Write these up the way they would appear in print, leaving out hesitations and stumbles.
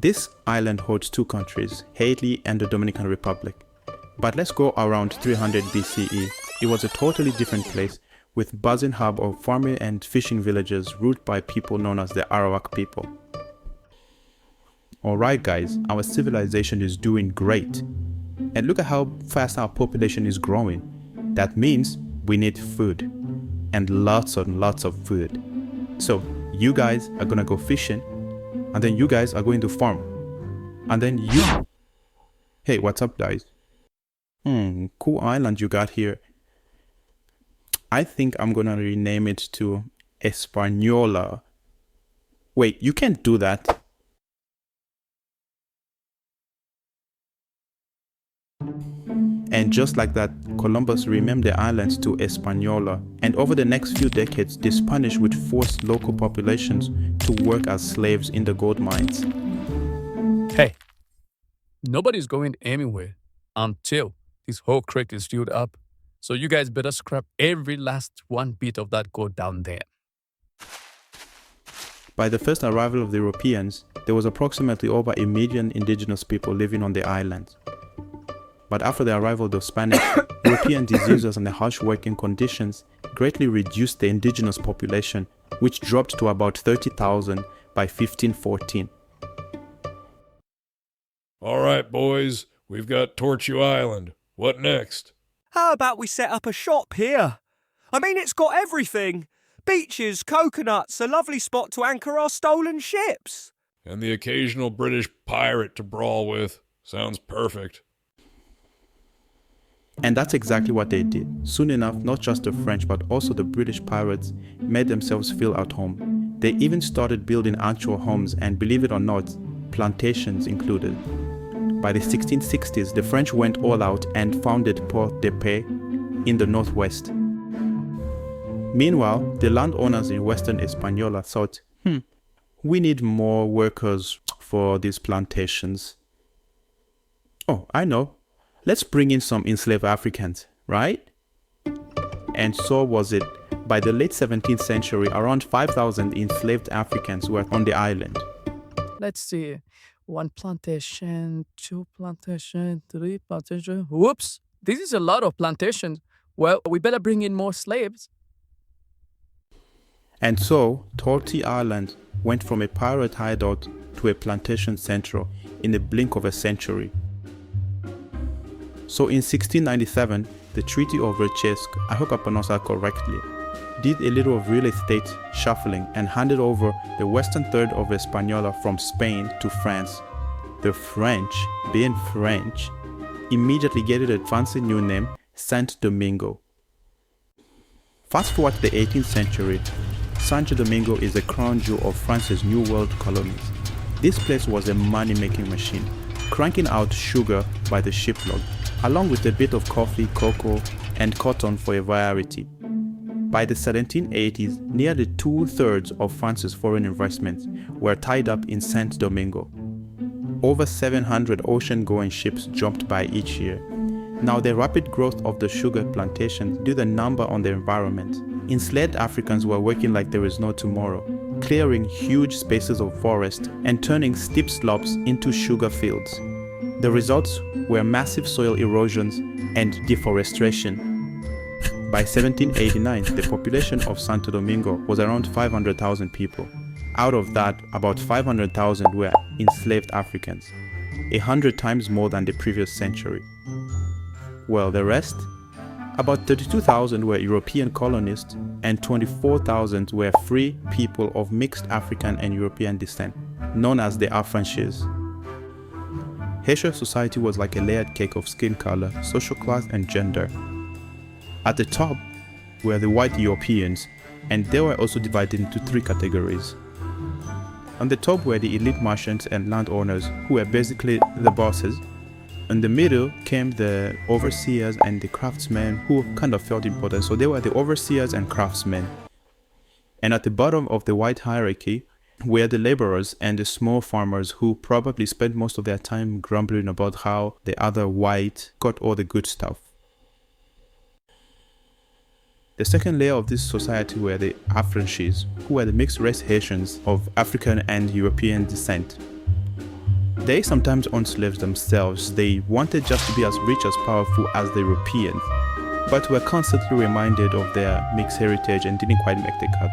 This island holds two countries, Haiti and the Dominican Republic. But let's go around 300 BCE. It was a totally different place, with buzzing hub of farming and fishing villages ruled by people known as the Arawak people. Alright guys, our civilization is doing great. And look at how fast our population is growing. That means we need food. And lots of food. So you guys are gonna go fishing, and then you guys are going to farm. And then you... Hey, what's up guys? Cool island you got here. I think I'm gonna rename it to Española. Wait, you can't do that. And just like that, Columbus renamed the islands to Española, and over the next few decades, the Spanish would force local populations to work as slaves in the gold mines. Hey, nobody's going anywhere until this whole creek is filled up. So you guys better scrap every last one bit of that gold down there. By the first arrival of the Europeans, there was approximately over 1 million indigenous people living on the island. But after the arrival of the Spanish, European diseases and the harsh working conditions greatly reduced the indigenous population, which dropped to about 30,000 by 1514. All right, boys, we've got Tortue Island. What next? How about we set up a shop here? I mean, it's got everything. Beaches, coconuts, a lovely spot to anchor our stolen ships. And the occasional British pirate to brawl with. Sounds perfect. And that's exactly what they did. Soon enough, not just the French but also the British pirates made themselves feel at home. They even started building actual homes, and believe it or not, plantations included. By the 1660s, the French went all out and founded Port-de-Paix in the northwest. Meanwhile, the landowners in western Española thought, we need more workers for these plantations. Oh, I know. Let's bring in some enslaved Africans, right? And so was it. By the late 17th century, around 5,000 enslaved Africans were on the island. Let's see. 1 plantation, 2 plantation, 3 plantation. Whoops! This is a lot of plantations. Well, we better bring in more slaves. And so, Tortue Island went from a pirate hideout to a plantation central in the blink of a century. So in 1697, the Treaty of Verchesque, I hope I pronounced that correctly, did a little of real estate shuffling and handed over the western third of Española from Spain to France. The French, being French, immediately gave it a fancy new name, Saint-Domingue. Fast forward to the 18th century, Saint-Domingue is the crown jewel of France's New World colonies. This place was a money-making machine, cranking out sugar by the shipload, along with a bit of coffee, cocoa, and cotton for a variety. By the 1780s, nearly 2/3 of France's foreign investments were tied up in Saint-Domingue. Over 700 ocean-going ships jumped by each year. Now, the rapid growth of the sugar plantations did a number on the environment. Enslaved Africans were working like there is no tomorrow, clearing huge spaces of forest and turning steep slopes into sugar fields. The results were massive soil erosions and deforestation. By 1789, the population of Santo Domingo was around 500,000 people. Out of that, about 500,000 were enslaved Africans, 100 times more than the previous century. Well, the rest? About 32,000 were European colonists and 24,000 were free people of mixed African and European descent, known as the Affranchis. Haitian society was like a layered cake of skin color, social class, and gender. At the top were the white Europeans, and they were also divided into 3 categories. On the top were the elite merchants and landowners, who were basically the bosses. In the middle came the overseers and the craftsmen, who kind of felt important, so they were the overseers and craftsmen. And at the bottom of the white hierarchy were the laborers and the small farmers, who probably spent most of their time grumbling about how the other white got all the good stuff. The second layer of this society were the Affranchis, who were the mixed race Haitians of African and European descent. They sometimes owned slaves themselves. They wanted just to be as rich as powerful as the Europeans, but were constantly reminded of their mixed heritage and didn't quite make the cut.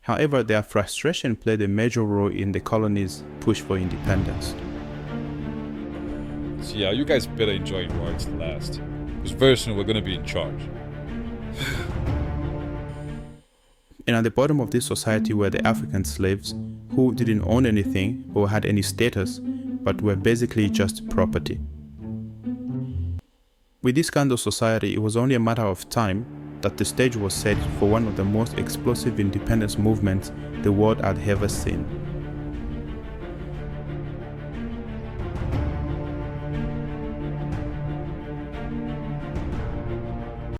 However, their frustration played a major role in the colony's push for independence. So yeah, you guys better enjoy it while it's last, because very soon we're gonna be in charge. And at the bottom of this society were the African slaves, who didn't own anything or had any status, but were basically just property. With this kind of society, it was only a matter of time that the stage was set for one of the most explosive independence movements the world had ever seen.